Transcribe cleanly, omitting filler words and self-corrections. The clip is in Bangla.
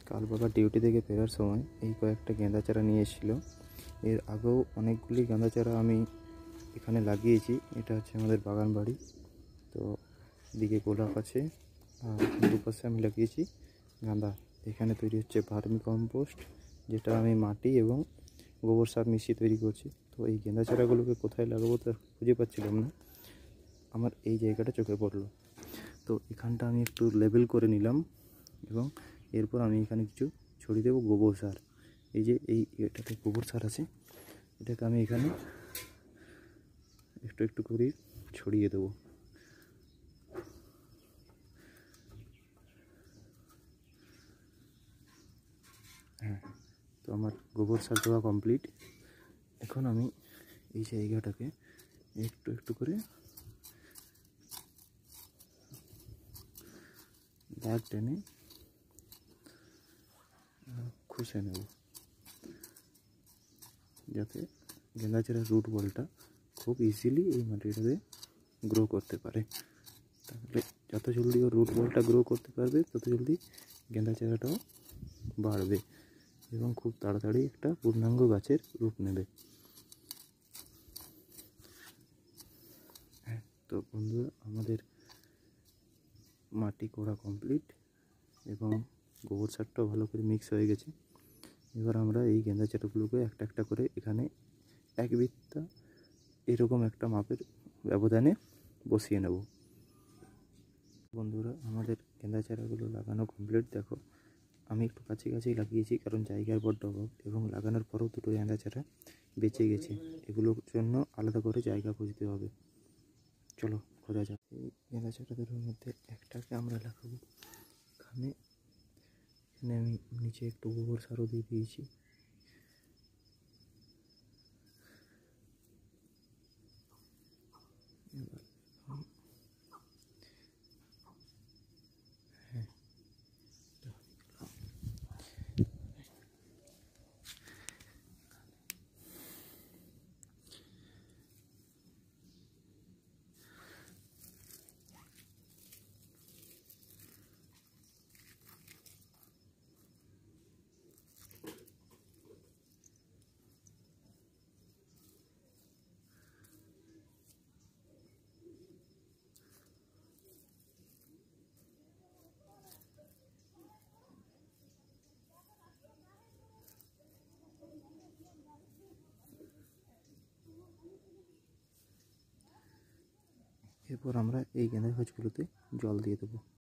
কাল বাবা ডিউটি থেকে ফেরার সময় এই কয়েকটা গেঁদা চারা নিয়ে এসেছিল। এর আগেও অনেকগুলি গেঁদা চারা আমি এখানে লাগিয়েছি। এটা হচ্ছে আমাদের বাগান বাড়ি। তো এদিকে গোলাপ আছে আর দুপাশে আমি লাগিয়েছি গাঁদা। এখানে তৈরি হচ্ছে ভার্মি কম্পোস্ট, যেটা আমি মাটি এবং গোবর সার মিশিয়ে তৈরি করছি। তো এই গেঁদা চারাগুলোকে কোথায় লাগাবো তা খুঁজে পাচ্ছিলাম না। আমার এই জায়গাটা চোখে পড়লো। তো এখানটা আমি একটু লেবেল করে নিলাম এবং এরপর আমি এখানে কিছু ছড়িয়ে দেবো গোবর সার। এই যে এটাতে গোবর সার আছে, এটাকে আমি এখানে একটু একটু করে ছড়িয়ে দেবো। হ্যাঁ, তো আমার গোবর সার দেওয়া কমপ্লিট। এখন আমি এই জায়গাটাকে একটু একটু করে দাগ টেনে খুশে নেব, যাতে গেঁদা চারার রুট বলটা খুব ইজিলি এই মাটিটাতে গ্রো করতে পারে। তাহলে যত জলদি ওর রুট বলটা গ্রো করতে পারবে, তত জলদি গেঁদা চারাটাও বাড়বে এবং খুব তাড়াতাড়ি একটা পূর্ণাঙ্গ গাছের রূপ নেবে। হ্যাঁ, তো বন্ধুরা, আমাদের মাটি কোড়া কমপ্লিট এবং গোবর সারটাও ভালো করে মিক্স হয়ে গেছে। এবার আমরা এই গেঁদা চারাগুলোকে একটা একটা করে এখানে এক বিত্তা এরকম একটা মাপের ব্যবধানে বসিয়ে নেব। বন্ধুরা, আমাদের গেঁদা চারাগুলো লাগানো কমপ্লিট। দেখো, আমি একটু কাছে কাছেই লাগিয়েছি, কারণ জায়গার বড্ড অভাব এবং লাগানোর পরেও দুটো গেঁদা চারা বেঁচে গেছে। এগুলোর জন্য আলাদা করে জায়গা খুঁজতে হবে। চলো খোঁজা যাক। এই গেঁদা চারাদের মধ্যে একটাকে আমরা লাগাবো এখানে। আমি নিচে একটু গোবর সারও দিয়ে দিয়েছি। এবার এরপর আমরা এই গেঁদা গাছগুলোতে জল দিয়ে দেবো।